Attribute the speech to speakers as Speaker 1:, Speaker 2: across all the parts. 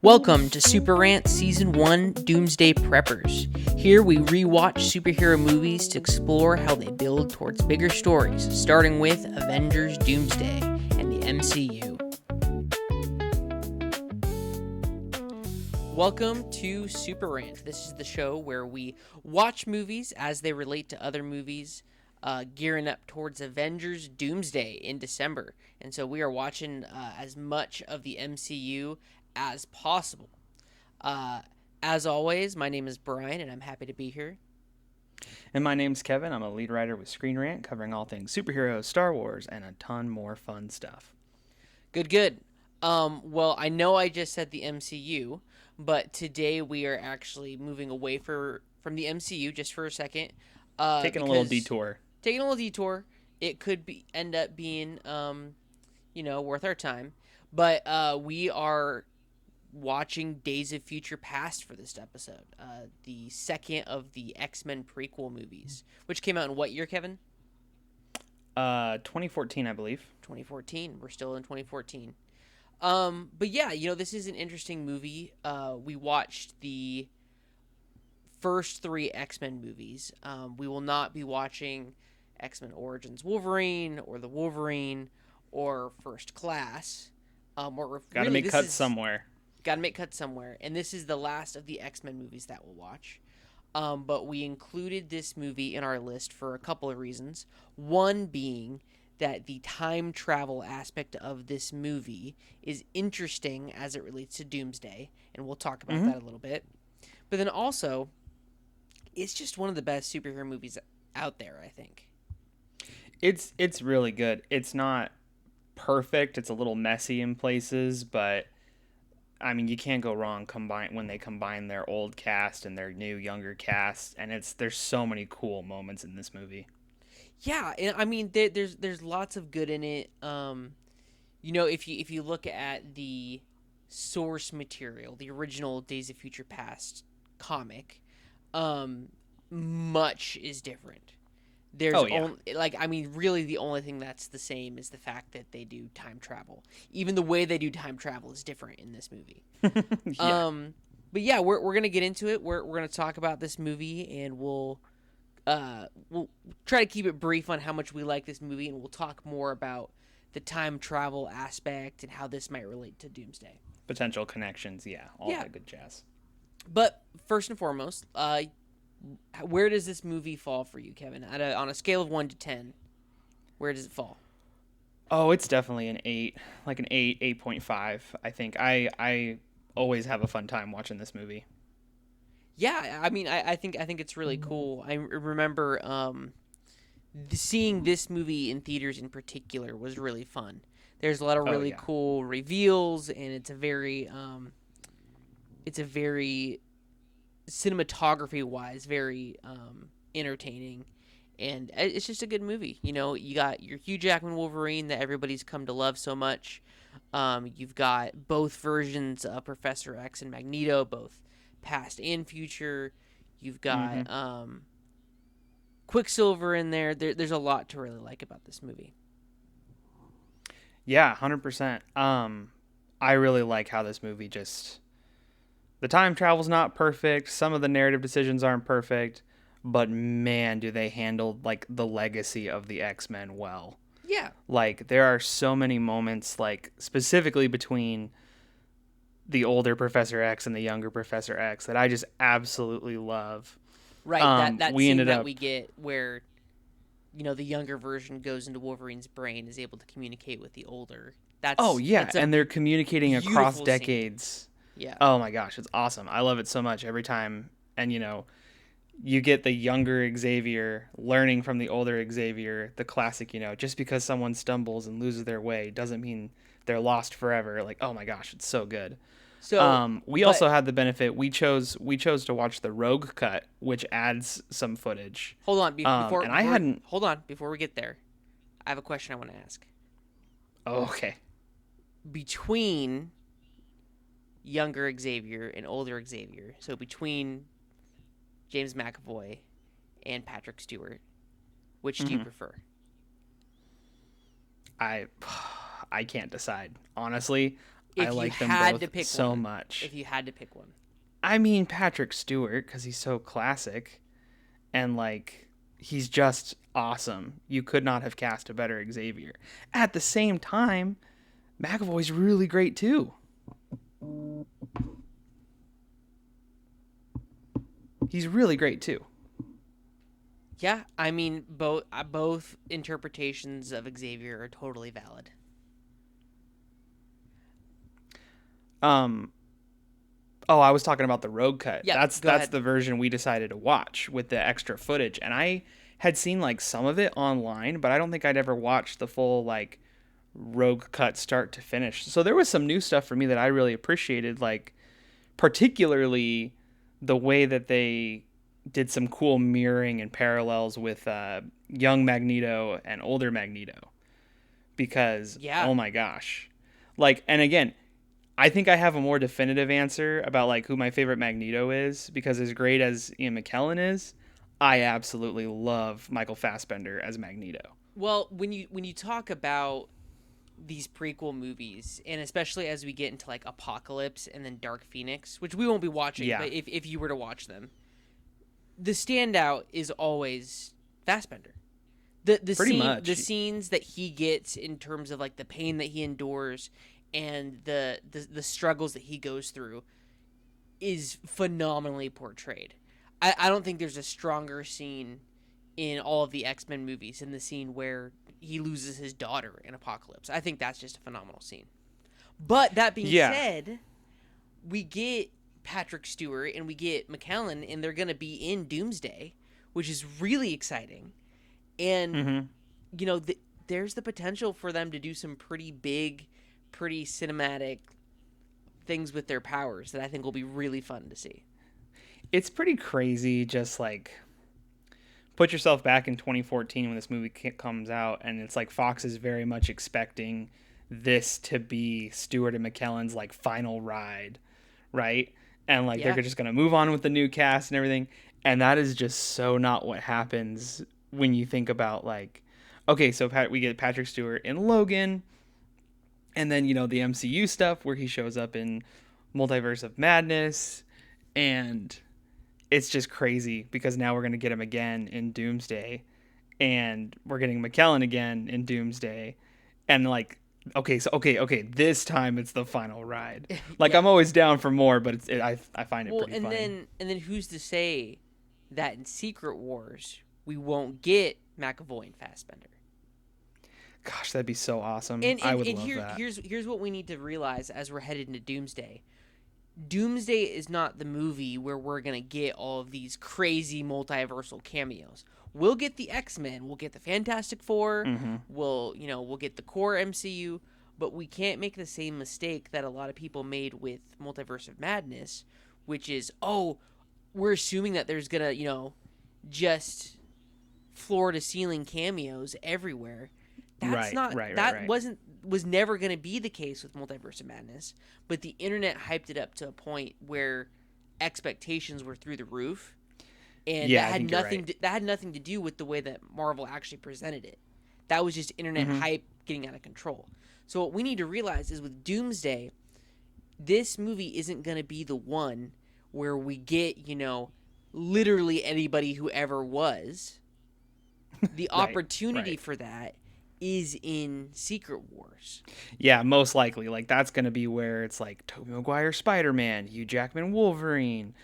Speaker 1: Welcome to Super Rant Season 1 Doomsday Preppers. Here we rewatch superhero movies to explore how they build towards bigger stories, starting with Avengers Doomsday and the MCU. Welcome to Super Rant. This is the show where we watch movies as they relate to other movies, gearing up towards Avengers Doomsday in December. And so we are watching as much of the MCU as possible. As always, my name is Brian, and I'm happy to be here.
Speaker 2: And my name's Kevin. I'm a lead writer with Screen Rant, covering all things superheroes, Star Wars, and a ton more fun stuff.
Speaker 1: Good. Well, I know I just said the MCU, but today we are actually moving away from the MCU just for a second.
Speaker 2: Taking a little detour.
Speaker 1: It could end up being, worth our time. But we are watching Days of Future Past for this episode, the second of the X-Men prequel movies, which came out in what year, Kevin?
Speaker 2: 2014, I believe.
Speaker 1: 2014. We're still in 2014. But yeah, this is an interesting movie. We watched the first three X-Men movies. We will not be watching X-Men Origins Wolverine or the Wolverine or First Class.
Speaker 2: Gotta make cuts somewhere.
Speaker 1: And this is the last of the X-Men movies that we'll watch. But we included this movie in our list for a couple of reasons. One being that the time travel aspect of this movie is interesting as it relates to Doomsday, and we'll talk about that a little bit. But then also, it's just one of the best superhero movies out there, I think.
Speaker 2: It's really good. It's not perfect. It's a little messy in places, but I mean, you can't go wrong when they combine their old cast and their new younger cast, and there's so many cool moments in this movie.
Speaker 1: Yeah, and I mean, there's lots of good in it. If you look at the source material, the original Days of Future Past comic, much is different. Really the only thing that's the same is the fact that they do time travel. Even the way they do time travel is different in this movie.
Speaker 2: Yeah.
Speaker 1: But yeah, we're gonna get into it. We're gonna talk about this movie, and we'll try to keep it brief on how much we like this movie, and we'll talk more about the time travel aspect and how this might relate to Doomsday.
Speaker 2: Potential connections, all that good jazz.
Speaker 1: But first and foremost, where does this movie fall for you, Kevin? On a scale of 1 to 10, where does it fall?
Speaker 2: Oh, it's definitely an 8, like an 8, 8.5. I think I always have a fun time watching this movie.
Speaker 1: Yeah, I mean, I think it's really cool. I remember seeing this movie in theaters in particular was really fun. There's a lot of really cool reveals, and it's a very cinematography-wise, very entertaining, and it's just a good movie. You got your Hugh Jackman Wolverine that everybody's come to love so much. You've got both versions of Professor X and Magneto, both past and future. You've got Quicksilver in there. There's a lot to really like about this movie.
Speaker 2: Yeah, 100%. I really like how this movie the time travel's not perfect. Some of the narrative decisions aren't perfect, but man, do they handle like the legacy of the X-Men well.
Speaker 1: Yeah.
Speaker 2: Like there are so many moments, like specifically between the older Professor X and the younger Professor X, that I just absolutely love.
Speaker 1: Right. That scene that we get where, the younger version goes into Wolverine's brain, is able to communicate with the older.
Speaker 2: And they're communicating across decades.
Speaker 1: Scene. Yeah.
Speaker 2: Oh my gosh, it's awesome. I love it so much every time. And you get the younger Xavier learning from the older Xavier, the classic, just because someone stumbles and loses their way doesn't mean they're lost forever. Like, oh my gosh, it's so good. So we also had the benefit. We chose to watch the Rogue cut, which adds some footage.
Speaker 1: Hold on, before we get there, I have a question I want to ask.
Speaker 2: Oh, okay.
Speaker 1: Between younger Xavier and older Xavier, so between James McAvoy and Patrick Stewart, which do you prefer?
Speaker 2: I can't decide. Honestly, I
Speaker 1: If you
Speaker 2: like them
Speaker 1: had to
Speaker 2: both
Speaker 1: pick
Speaker 2: so
Speaker 1: one,
Speaker 2: much.
Speaker 1: if you had to pick one.
Speaker 2: I mean, Patrick Stewart, because he's so classic and like he's just awesome. You could not have cast a better Xavier. At the same time, McAvoy's really great too. He's really great too.
Speaker 1: Yeah, I mean both interpretations of Xavier are totally valid.
Speaker 2: Um, oh, I was talking about the Rogue cut.
Speaker 1: Yep,
Speaker 2: That's
Speaker 1: go
Speaker 2: that's
Speaker 1: ahead.
Speaker 2: the version we decided to watch with the extra footage, and I had seen like some of it online, but I don't think I'd ever watched the full like Rogue cut start to finish. So there was some new stuff for me that I really appreciated, like particularly the way that they did some cool mirroring and parallels with young Magneto and older Magneto. Because
Speaker 1: Yeah.
Speaker 2: oh my gosh, like, and again, I think I have a more definitive answer about like who my favorite Magneto is, because as great as Ian McKellen is, I absolutely love Michael Fassbender as Magneto.
Speaker 1: Well, when you talk about these prequel movies, and especially as we get into like Apocalypse and then Dark Phoenix, which we won't be watching,
Speaker 2: Yeah,
Speaker 1: but if you were to watch them, the standout is always Fassbender.
Speaker 2: pretty
Speaker 1: The
Speaker 2: much.
Speaker 1: scenes that he gets in terms of like the pain that he endures and the struggles that he goes through is phenomenally portrayed. I don't think there's a stronger scene in all of the X-Men movies than the scene where he loses his daughter in Apocalypse. I think that's just a phenomenal scene. But that being
Speaker 2: Yeah.
Speaker 1: said, we get Patrick Stewart and we get McKellen, and they're going to be in Doomsday, which is really exciting. And,
Speaker 2: Mm-hmm.
Speaker 1: you know, there's the potential for them to do some pretty big, pretty cinematic things with their powers that I think will be really fun to see.
Speaker 2: It's pretty crazy. Just like put yourself back in 2014 when this movie comes out, and it's like Fox is very much expecting this to be Stewart and McKellen's like final ride, right? And like they're
Speaker 1: Yeah.
Speaker 2: just gonna move on with the new cast and everything, and that is just so not what happens when you think about like, okay, so we get Patrick Stewart in Logan, and then you know the MCU stuff where he shows up in Multiverse of Madness, and it's just crazy because now we're going to get him again in Doomsday, and we're getting McKellen again in Doomsday, and like, okay, this time it's the final ride. Like,
Speaker 1: Yeah.
Speaker 2: I'm always down for more, but I find it
Speaker 1: Well,
Speaker 2: pretty funny.
Speaker 1: and then who's to say that in Secret Wars we won't get McAvoy and Fassbender?
Speaker 2: Gosh, that'd be so awesome.
Speaker 1: And
Speaker 2: I
Speaker 1: and,
Speaker 2: would
Speaker 1: and
Speaker 2: love that.
Speaker 1: here's what we need to realize as we're headed into Doomsday. Doomsday is not the movie where we're gonna get all of these crazy multiversal cameos. We'll get the X-Men, we'll get the Fantastic Four,
Speaker 2: Mm-hmm.
Speaker 1: we'll get the core MCU, but we can't make the same mistake that a lot of people made with Multiverse of Madness, which is, oh, we're assuming that there's gonna, just floor to ceiling cameos everywhere. That's
Speaker 2: Right,
Speaker 1: not
Speaker 2: right, right,
Speaker 1: that
Speaker 2: right.
Speaker 1: was never going to be the case with Multiverse of Madness, but the internet hyped it up to a point where expectations were through the roof, and
Speaker 2: Yeah, I think you're right.
Speaker 1: that had nothing to do with the way that Marvel actually presented it. That was just internet
Speaker 2: Mm-hmm.
Speaker 1: hype getting out of control. So what we need to realize is with Doomsday, this movie isn't going to be the one where we get, literally anybody who ever was. The
Speaker 2: Right,
Speaker 1: opportunity
Speaker 2: right.
Speaker 1: for that is in Secret Wars.
Speaker 2: Yeah, most likely. Like that's gonna be where it's like Tobey Maguire Spider Man, Hugh Jackman Wolverine,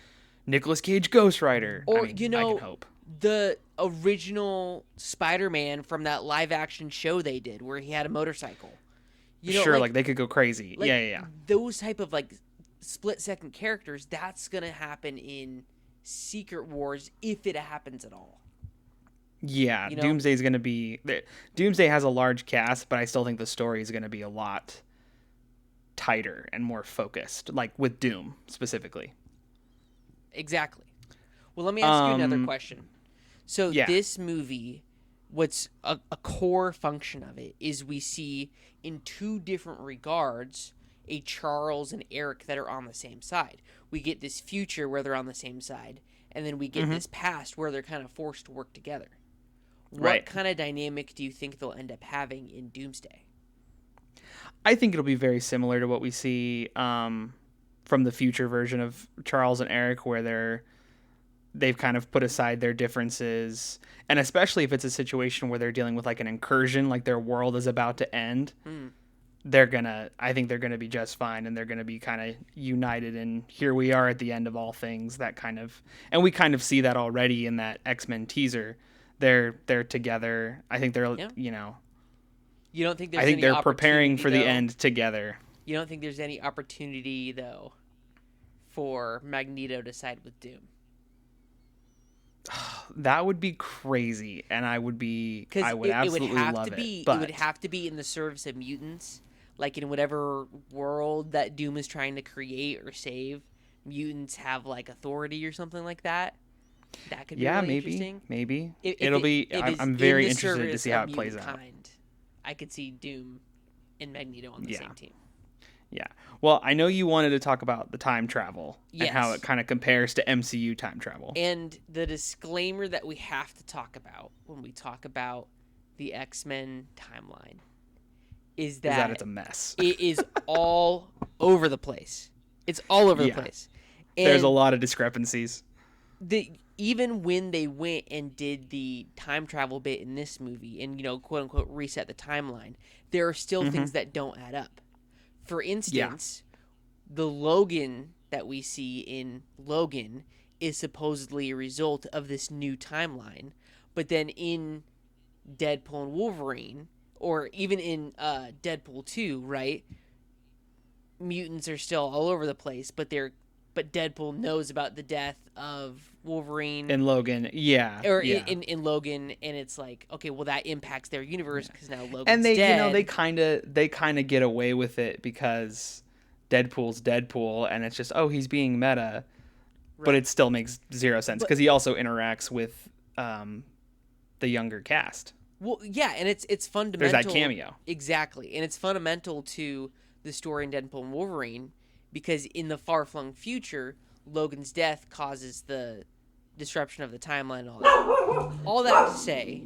Speaker 2: Nicolas Cage Ghost Rider. I
Speaker 1: Or,
Speaker 2: mean, I can hope.
Speaker 1: the original Spider-Man from that live action show they did where he had a motorcycle.
Speaker 2: Sure, like they could go crazy.
Speaker 1: Like
Speaker 2: Yeah, yeah, yeah.
Speaker 1: those type of like split second characters, that's going to happen in Secret Wars if it happens at all.
Speaker 2: Yeah,
Speaker 1: You know?
Speaker 2: Doomsday's gonna be. Doomsday has a large cast, but I still think the story is gonna be a lot tighter and more focused, like with Doom specifically.
Speaker 1: Exactly. Well, let me ask you another
Speaker 2: Um,
Speaker 1: question. So
Speaker 2: yeah.
Speaker 1: this movie, what's a core function of it is we see in two different regards a Charles and Eric that are on the same side. We get this future where they're on the same side, and then we get
Speaker 2: Mm-hmm.
Speaker 1: this past where they're kind of forced to work together. What
Speaker 2: Right.
Speaker 1: kind of dynamic do you think they'll end up having in Doomsday?
Speaker 2: I think it'll be very similar to what we see from the future version of Charles and Eric, where they've kind of put aside their differences, and especially if it's a situation where they're dealing with like an incursion, like their world is about to end.
Speaker 1: Mm.
Speaker 2: I think they're gonna be just fine, and they're gonna be kind of united. And here we are at the end of all things. That kind of, and we kind of see that already in that X-Men teaser. They're together. I think they're
Speaker 1: Yeah.
Speaker 2: you know
Speaker 1: You don't think
Speaker 2: I
Speaker 1: there's
Speaker 2: think
Speaker 1: any
Speaker 2: they're preparing
Speaker 1: opportunity
Speaker 2: for the
Speaker 1: though?
Speaker 2: end together.
Speaker 1: You don't think there's any opportunity though for Magneto to side with Doom?
Speaker 2: That would be crazy, and
Speaker 1: Because
Speaker 2: I would
Speaker 1: it would
Speaker 2: absolutely
Speaker 1: have to
Speaker 2: love it.
Speaker 1: be, it would
Speaker 2: But
Speaker 1: have to be in the service of mutants, like in whatever world that Doom is trying to create or save. Mutants have like authority or something like that. That could be
Speaker 2: yeah,
Speaker 1: really
Speaker 2: maybe,
Speaker 1: interesting.
Speaker 2: maybe
Speaker 1: If
Speaker 2: it'll
Speaker 1: it
Speaker 2: be.
Speaker 1: if it's
Speaker 2: I'm
Speaker 1: in
Speaker 2: very
Speaker 1: the
Speaker 2: interested to
Speaker 1: service
Speaker 2: see
Speaker 1: of
Speaker 2: how it plays
Speaker 1: mutant
Speaker 2: out.
Speaker 1: kind, I could see Doom and Magneto on the
Speaker 2: Yeah,
Speaker 1: same team.
Speaker 2: yeah. Well, I know you wanted to talk about the time travel and how it
Speaker 1: Yes.
Speaker 2: kind of compares to MCU time travel.
Speaker 1: And the disclaimer that we have to talk about when we talk about the X-Men timeline is
Speaker 2: Is that
Speaker 1: that
Speaker 2: it's a mess.
Speaker 1: it is all over the place. It's all over the
Speaker 2: Yeah,
Speaker 1: place.
Speaker 2: there's a
Speaker 1: And
Speaker 2: lot of discrepancies.
Speaker 1: even when they went and did the time travel bit in this movie and, quote unquote reset the timeline, there are still
Speaker 2: Mm-hmm.
Speaker 1: things that don't add up. For
Speaker 2: Yeah,
Speaker 1: instance, the Logan that we see in Logan is supposedly a result of this new timeline. But then in Deadpool and Wolverine, or even in Deadpool 2, right? Mutants are still all over the place, but Deadpool knows about the death of Wolverine
Speaker 2: in Logan. Yeah,
Speaker 1: or
Speaker 2: yeah.
Speaker 1: in Logan, and it's like, okay, well that impacts their universe because now
Speaker 2: And
Speaker 1: Logan's dead.
Speaker 2: they kind of get away with it because Deadpool's Deadpool, and it's just, oh, he's being meta, but
Speaker 1: Right.
Speaker 2: it still makes zero sense
Speaker 1: But
Speaker 2: because he also interacts with um, the younger cast.
Speaker 1: well, yeah, and it's
Speaker 2: There's that
Speaker 1: fundamental.
Speaker 2: cameo.
Speaker 1: Exactly, and it's fundamental to the story in Deadpool and Wolverine because in the far flung future, Logan's death causes the disruption of the timeline and all that. All that to say,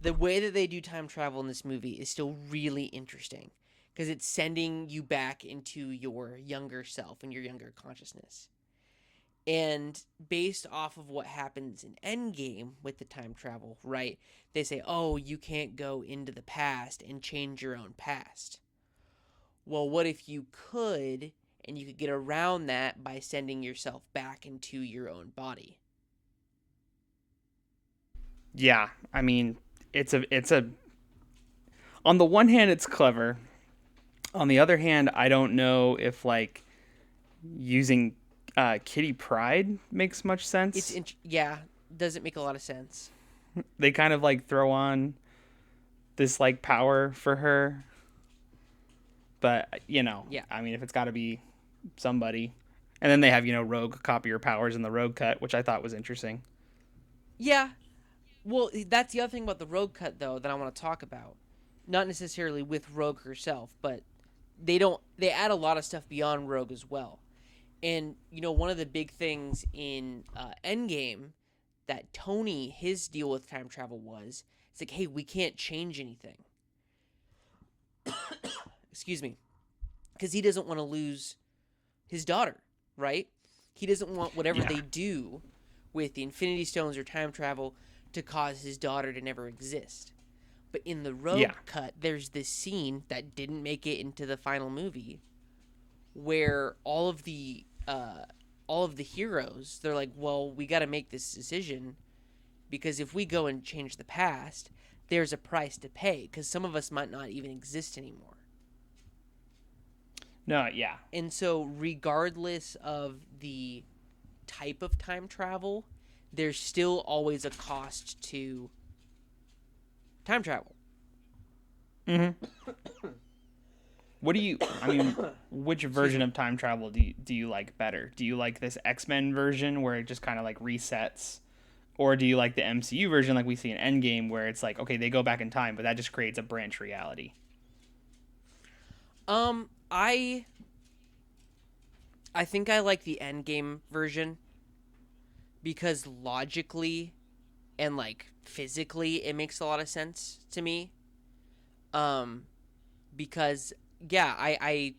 Speaker 1: the way that they do time travel in this movie is still really interesting because it's sending you back into your younger self and your younger consciousness. And based off of what happens in Endgame with the time travel, right? They say, oh, you can't go into the past and change your own past. Well, what if you could, and you could get around that by sending yourself back into your own body?
Speaker 2: Yeah, I mean, it's a. On the one hand, it's clever. On the other hand, I don't know if like using Kitty Pryde makes much sense.
Speaker 1: Yeah, doesn't make a lot of sense.
Speaker 2: They kind of like throw on this like power for her, but
Speaker 1: Yeah.
Speaker 2: I mean, if it's got to be somebody, and then they have Rogue copy your powers in the Rogue cut, which I thought was interesting.
Speaker 1: Yeah. Well, that's the other thing about the Rogue cut, though, that I want to talk about. Not necessarily with Rogue herself, but they add a lot of stuff beyond Rogue as well. And one of the big things in Endgame that Tony, his deal with time travel was, it's like, hey, we can't change anything. Excuse me, because he doesn't want to lose his daughter, right? He doesn't want whatever
Speaker 2: Yeah,
Speaker 1: they do with the Infinity Stones or time travel to cause his daughter to never exist. But in the
Speaker 2: yeah,
Speaker 1: Rogue cut, there's this scene that didn't make it into the final movie where all of the heroes, they're like, well, we got to make this decision because if we go and change the past, there's a price to pay because some of us might not even exist anymore.
Speaker 2: no, yeah,
Speaker 1: And so, regardless of the type of time travel, there's still always a cost to time travel.
Speaker 2: mm-hmm. What do you? I mean, which
Speaker 1: Excuse
Speaker 2: version
Speaker 1: me.
Speaker 2: of time travel do you like better? Do you like this X-Men version where it just kind of like resets, or do you like the MCU version like we see in Endgame where it's like, okay, they go back in time, but that just creates a branch reality?
Speaker 1: I think I like the Endgame version because logically and like physically it makes a lot of sense to me. Um, because yeah, I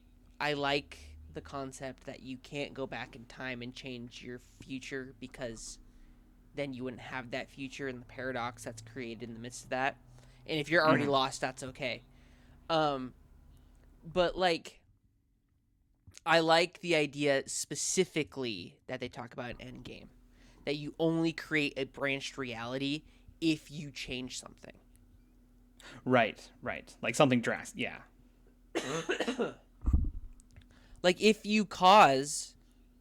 Speaker 1: like the concept that you can't go back in time and change your future, because then you wouldn't have that future and the paradox that's created in the midst of that. And if you're already
Speaker 2: Hmm.
Speaker 1: lost, that's okay. Um, but like, I like the idea specifically that they talk about in Endgame, that you only create a branched reality if you change something.
Speaker 2: Right, right. Like something drastic. Yeah.
Speaker 1: Like if you cause,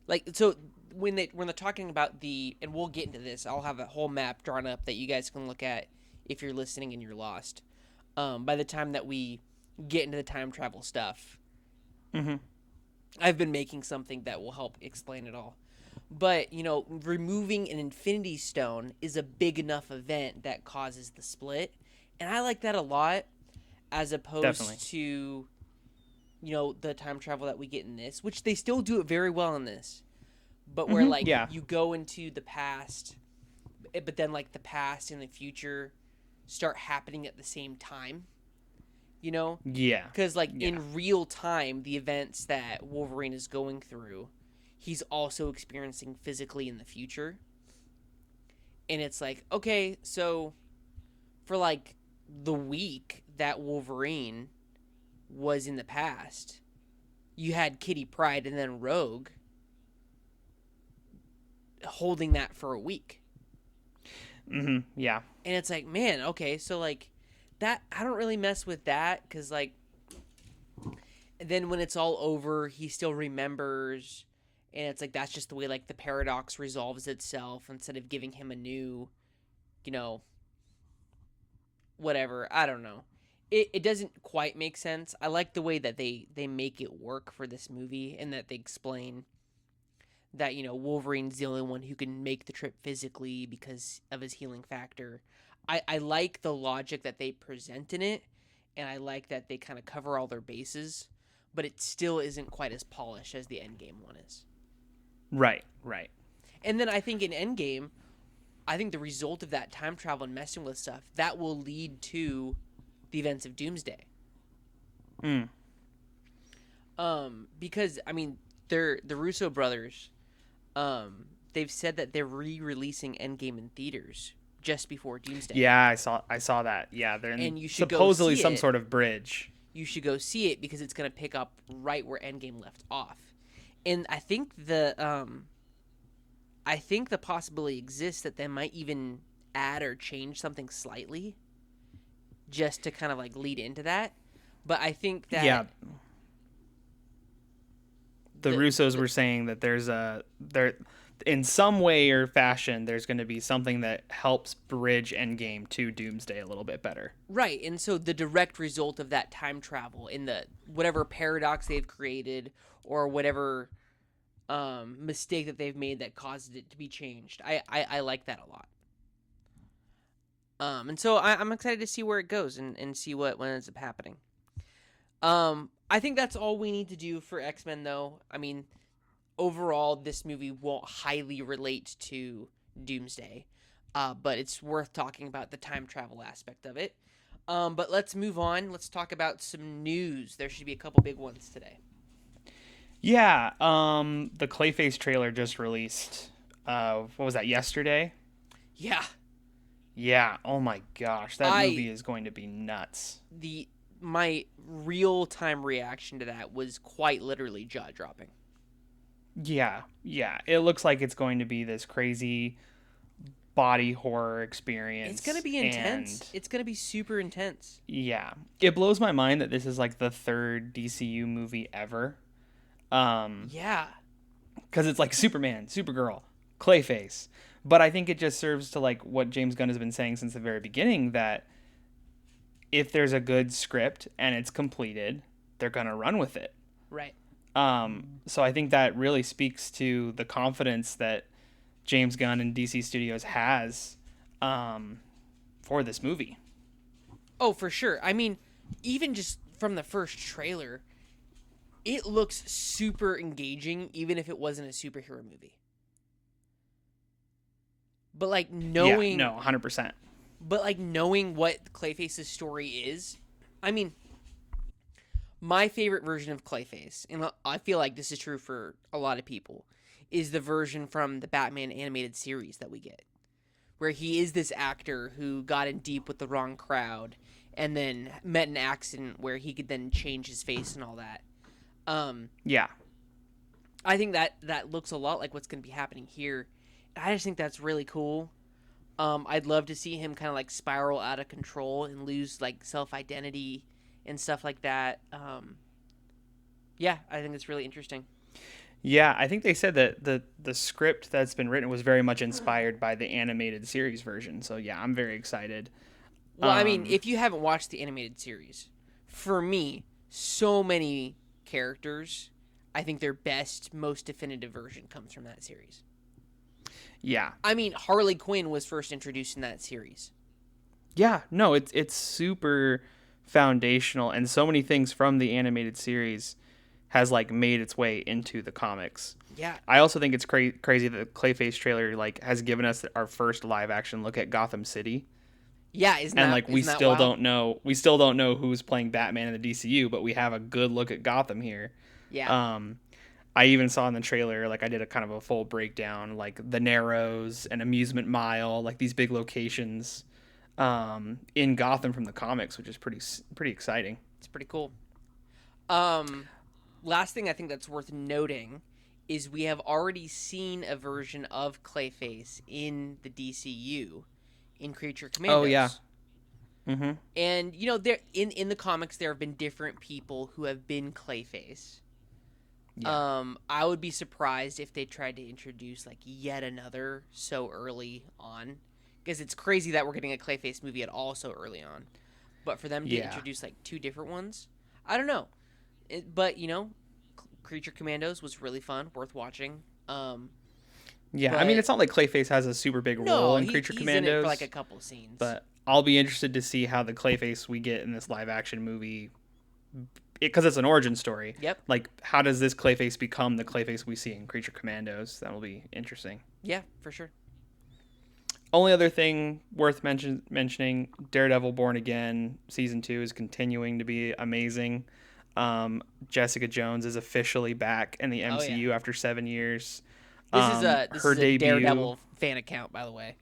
Speaker 1: like, so when they're talking about the, and we'll get into this, I'll have a whole map drawn up that you guys can look at if you're listening and you're lost. By the time that we get into the time travel stuff,
Speaker 2: Hmm.
Speaker 1: I've been making something that will help explain it all. But, removing an infinity stone is a big enough event that causes the split. And I like that a lot, as
Speaker 2: Definitely.
Speaker 1: opposed to, the time travel that we get in this, which they still do it very well in this. But where,
Speaker 2: Hmm.
Speaker 1: like,
Speaker 2: Yeah.
Speaker 1: you go into the past, but then, like, the past and the future start happening at the same time, you know?
Speaker 2: Yeah.
Speaker 1: Because, like,
Speaker 2: Yeah.
Speaker 1: in real time, the events that Wolverine is going through, he's also experiencing physically in the future. And it's like, okay, so for like the week that Wolverine was in the past, you had Kitty Pryde and then Rogue holding that for a week.
Speaker 2: Hmm. Yeah.
Speaker 1: And it's like, man, okay, so like that, I don't really mess with that, cuz like then when it's all over, he still remembers, and it's like that's just the way like the paradox resolves itself, instead of giving him a new, you know, whatever. I don't know. It doesn't quite make sense. I like the way that they make it work for this movie, and that they explain that, Wolverine's the only one who can make the trip physically because of his healing factor. I like the logic that they present in it, and I like that they kind of cover all their bases, but it still isn't quite as polished as the Endgame one is.
Speaker 2: Right. Right.
Speaker 1: And then I think in Endgame, I think the result of that time travel and messing with stuff, that will lead to the events of Doomsday.
Speaker 2: Mm.
Speaker 1: Because I mean, they're the Russo brothers. They've said that they're re-releasing Endgame in theaters just before Doomsday,
Speaker 2: Yeah. I saw that. Yeah. They're in
Speaker 1: and you should go
Speaker 2: supposedly
Speaker 1: see
Speaker 2: some
Speaker 1: it.
Speaker 2: sort of bridge.
Speaker 1: You should go see it because it's gonna pick up right where Endgame left off. And I think the possibility exists that they might even add or change something slightly just to kind of like lead into that. But I think that
Speaker 2: Yeah. The
Speaker 1: the
Speaker 2: Russos
Speaker 1: the
Speaker 2: were saying that there in some way or fashion there's going to be something that helps bridge Endgame to Doomsday a little bit better.
Speaker 1: right, and so the direct result of that time travel in the whatever paradox they've created, or whatever mistake that they've made that caused it to be changed. I like that a lot. And so I'm excited to see where it goes, and see what ends up happening. I think that's all we need to do for X-Men, though. I mean, overall, this movie won't highly relate to Doomsday, but it's worth talking about the time travel aspect of it. But let's move on. Let's talk about some news. There should be a couple big ones today.
Speaker 2: Yeah, the Clayface trailer just released. What was that, yesterday?
Speaker 1: Yeah,
Speaker 2: Yeah, oh my gosh, that
Speaker 1: I
Speaker 2: movie is going to be nuts.
Speaker 1: the my real time reaction to that was quite literally jaw dropping.
Speaker 2: Yeah, yeah, it looks like it's going to be this crazy body horror
Speaker 1: It's gonna
Speaker 2: experience,
Speaker 1: be intense.
Speaker 2: and
Speaker 1: It's gonna be super intense.
Speaker 2: yeah, it blows my mind that this is like the third DCU movie ever. Um,
Speaker 1: Yeah,
Speaker 2: because it's like Superman, Supergirl, Clayface. But I think it just serves to like what James Gunn has been saying since the very beginning, that if there's a good script and it's completed, they're gonna run with it.
Speaker 1: right.
Speaker 2: So I think that really speaks to the confidence that James Gunn and DC Studios has um, for this movie.
Speaker 1: Oh, for sure. I mean, even just from the first trailer, it looks super engaging, even if it wasn't a superhero movie. But
Speaker 2: Yeah, no, 100%.
Speaker 1: knowing what Clayface's story is, I mean, my favorite version of Clayface, and I feel like this is true for a lot of people, is the version from the Batman animated series that we get, where he is this actor who got in deep with the wrong crowd and then met an accident where he could then change his face and all that. Um,
Speaker 2: Yeah.
Speaker 1: I think that looks a lot like what's going to be happening here. I just think that's really cool. I'd love to see him kind of like spiral out of control and lose like self identity and stuff like that. Yeah, I think it's really interesting.
Speaker 2: Yeah, I think they said that the script that's been written was very much inspired by the animated series version. So yeah, I'm very excited.
Speaker 1: Well, I mean,
Speaker 2: Um,
Speaker 1: if you haven't watched the animated series, for me, so many characters, I think their best, most definitive version comes from that series.
Speaker 2: yeah,
Speaker 1: I mean, Harley Quinn was first introduced in that series.
Speaker 2: yeah, no, it's super foundational, and so many things from the animated series has like made its way into the comics.
Speaker 1: Yeah,
Speaker 2: I also think it's crazy that the Clayface trailer like has given us our first live action look at Gotham City,
Speaker 1: yeah,
Speaker 2: and like
Speaker 1: isn't that wild?
Speaker 2: we still don't know who's playing Batman in the DCU, but we have a good look at Gotham here.
Speaker 1: Yeah,
Speaker 2: Um, I even saw in the trailer, like I did a kind of a full breakdown, like the Narrows and Amusement Mile, like these big locations in Gotham from the comics, which is pretty exciting.
Speaker 1: it's pretty cool. Um, Last thing I think that's worth noting is we have already seen a version of Clayface in the DCU in Creature
Speaker 2: Oh yeah.
Speaker 1: Commandos.
Speaker 2: Mm-hmm.
Speaker 1: And you know, there in the comics there have been different people who have been Clayface.
Speaker 2: Yeah.
Speaker 1: I would be surprised if they tried to introduce like yet another so early on, because it's crazy that we're getting a Clayface movie at all so early on. But for them to
Speaker 2: Yeah.
Speaker 1: introduce like two different ones, I don't know. But you know, Creature Commandos was really fun, worth watching.
Speaker 2: Yeah. I mean,
Speaker 1: But
Speaker 2: it's not like Clayface has a super big role
Speaker 1: no,
Speaker 2: in Creature
Speaker 1: he's in it for like a
Speaker 2: Commandos,
Speaker 1: couple scenes.
Speaker 2: but I'll be interested to see how the Clayface we get in this live action movie, because it's an origin story.
Speaker 1: Yep.
Speaker 2: Like, how does this Clayface become the Clayface we see in Creature Commandos? That will be interesting.
Speaker 1: Yeah, for sure.
Speaker 2: Only other thing worth mentioning: Daredevil Born Again season 2 is continuing to be amazing. Jessica Jones is officially back in the
Speaker 1: Oh yeah.
Speaker 2: MCU after 7 years.
Speaker 1: This
Speaker 2: Her
Speaker 1: is a
Speaker 2: debut,
Speaker 1: Daredevil fan account, by the way.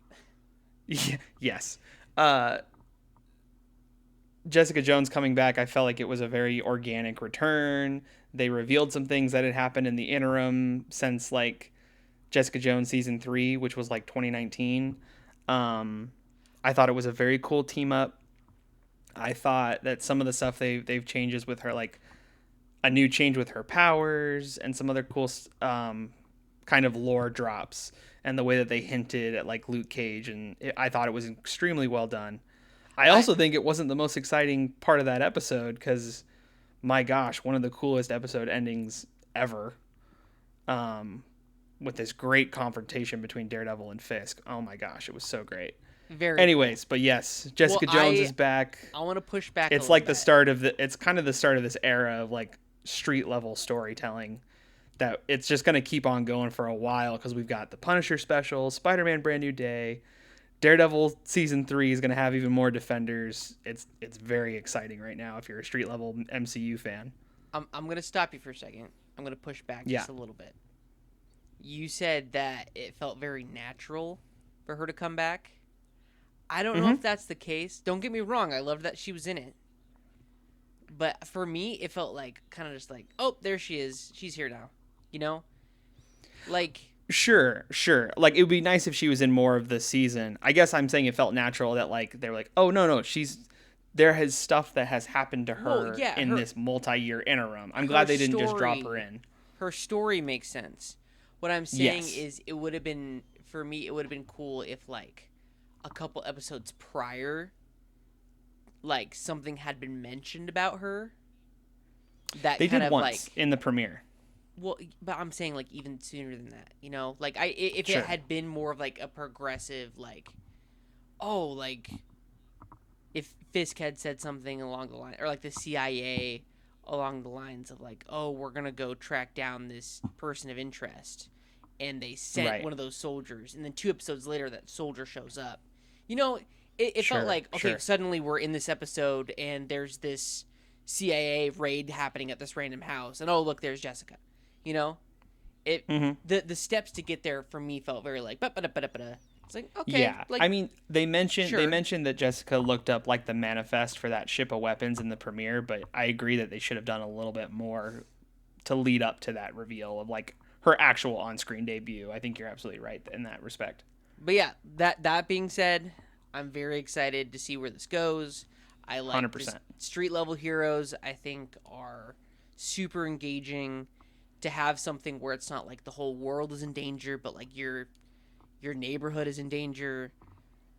Speaker 2: yes. Uh, Jessica Jones coming back, I felt like it was a very organic return. They revealed some things that had happened in the interim since like Jessica Jones season 3, which was like 2019. Um, I thought it was a very cool team up. I thought that some of the stuff they've changes with her, like a new change with her powers and some other cool kind of lore drops, and the way that they hinted at like Luke Cage, and I thought it was extremely well done. I
Speaker 1: I
Speaker 2: also think it wasn't the most exciting part of that episode because, my gosh, one of the coolest episode endings ever. Um, with this great confrontation between Daredevil and Fisk. Oh my gosh, it was so great.
Speaker 1: Very cool.
Speaker 2: Anyways, but yes,
Speaker 1: Well,
Speaker 2: Jessica Jones is back.
Speaker 1: I want to push back a
Speaker 2: It's
Speaker 1: little
Speaker 2: like the
Speaker 1: bit.
Speaker 2: start of the it's kind of the start of this era of like street level storytelling that it's just going to keep on going for a while because we've got the Punisher special, Spider-Man Brand New Day, Daredevil season 3 is going to have even more defenders. It's very exciting right now if you're a street level MCU fan.
Speaker 1: I'm gonna stop you for a second. I'm gonna push back
Speaker 2: Yeah.
Speaker 1: just a little bit. You said that it felt very natural for her to come back. I don't know
Speaker 2: Mhm.
Speaker 1: if that's the case. Don't get me wrong. I loved that she was in it. But for me, it felt like kind of just like, oh, there she is. She's here now. You know? Like,
Speaker 2: Sure, sure. Like it would be nice if she was in more of the season. I guess I'm saying it felt natural that like they were like, "Oh, no, she's there has stuff that has happened to
Speaker 1: well,
Speaker 2: her
Speaker 1: yeah,
Speaker 2: in this multi-year interim." I'm
Speaker 1: her
Speaker 2: glad they didn't just drop her
Speaker 1: story,
Speaker 2: in.
Speaker 1: her story makes sense. What I'm saying
Speaker 2: Yes.
Speaker 1: is, it would have been for me. It would have been cool if like a couple episodes prior, like something had been mentioned about her. That
Speaker 2: They
Speaker 1: kind
Speaker 2: did
Speaker 1: of like,
Speaker 2: once in the premiere.
Speaker 1: well, but I'm saying like even sooner than that. You know, like if it
Speaker 2: Sure.
Speaker 1: had been more of like a progressive like, oh, like if Fisk had said something along the line, or like the CIA along the lines of like, oh, we're gonna go track down this person of interest, and they sent
Speaker 2: Right.
Speaker 1: one of those soldiers, and then 2 episodes later that soldier shows up. You know, it felt
Speaker 2: Sure,
Speaker 1: like, okay,
Speaker 2: sure.
Speaker 1: suddenly we're in this episode and there's this CIA raid happening at this random house, and oh look, there's Jessica. You know, it
Speaker 2: Hmm.
Speaker 1: the steps to get there for me felt very like, ba-ba-da-ba-da-ba-da. It's like, okay,
Speaker 2: Yeah,
Speaker 1: like
Speaker 2: I mean, they
Speaker 1: sure,
Speaker 2: mentioned that Jessica looked up like the manifest for that ship of weapons in the premiere, but I agree that they should have done a little bit more to lead up to that reveal of like her actual on-screen debut. I think you're absolutely right in that respect.
Speaker 1: but yeah, that being said, I'm very excited to see where this goes. I like this
Speaker 2: 100%.
Speaker 1: street level heroes. I think are super engaging to have something where it's not like the whole world is in danger, but like your neighborhood is in danger.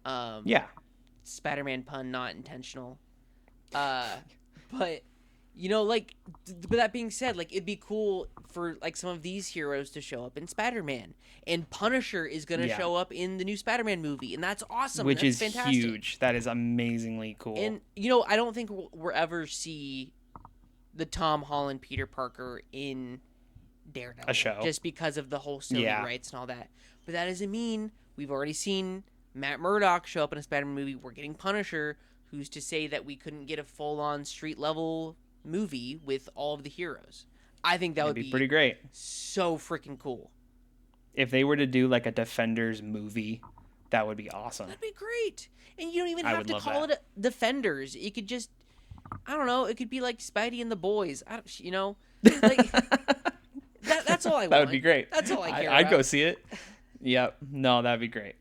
Speaker 1: Um,
Speaker 2: Yeah.
Speaker 1: Spider-Man pun not intentional. Uh, but like, but that being said, like it'd be cool for like some of these heroes to show up in Spider-Man, and Punisher is gonna
Speaker 2: Yeah.
Speaker 1: show up in the new Spider-Man movie, and that's awesome.
Speaker 2: Which
Speaker 1: That's
Speaker 2: is
Speaker 1: fantastic.
Speaker 2: huge. That is amazingly cool.
Speaker 1: And I don't think we'll ever see the Tom Holland Peter Parker in Daredevil,
Speaker 2: A show.
Speaker 1: just because of the whole Sony
Speaker 2: Yeah.
Speaker 1: rights and all that. But that doesn't mean we've already seen Matt Murdock show up in a Spider-Man movie. We're getting Punisher. Who's to say that we couldn't get a full-on street-level movie with all of the heroes? I think that
Speaker 2: That'd
Speaker 1: would
Speaker 2: be
Speaker 1: be
Speaker 2: pretty great.
Speaker 1: so freaking cool.
Speaker 2: If they were to do like a Defenders movie, that would be awesome.
Speaker 1: That'd be great. And you don't even
Speaker 2: I
Speaker 1: have
Speaker 2: would
Speaker 1: to
Speaker 2: love
Speaker 1: call
Speaker 2: that.
Speaker 1: it Defenders. You could just, I don't know. It could be like Spidey and the Boys. Like that's all I want.
Speaker 2: That would be great.
Speaker 1: That's all I care
Speaker 2: I'd
Speaker 1: about.
Speaker 2: go see it. Yep. No, that'd be great.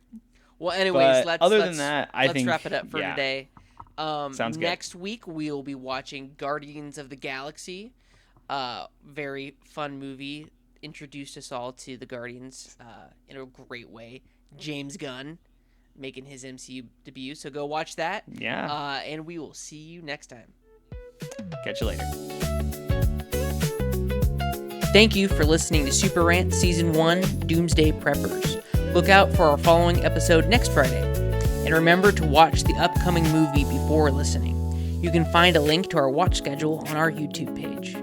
Speaker 1: Well, anyways,
Speaker 2: But other than that, I
Speaker 1: let's
Speaker 2: think
Speaker 1: wrap it up for
Speaker 2: yeah,
Speaker 1: today.
Speaker 2: Sounds good.
Speaker 1: Next week we'll be watching Guardians of the Galaxy. Very fun movie. Introduced us all to the Guardians in a great way. James Gunn making his MCU debut. So go watch that.
Speaker 2: Yeah.
Speaker 1: And we will see you next time.
Speaker 2: Catch you later.
Speaker 1: Thank you for listening to Super Rant Season 1 Doomsday Preppers. Look out for our following episode next Friday. And remember to watch the upcoming movie before listening. You can find a link to our watch schedule on our YouTube page.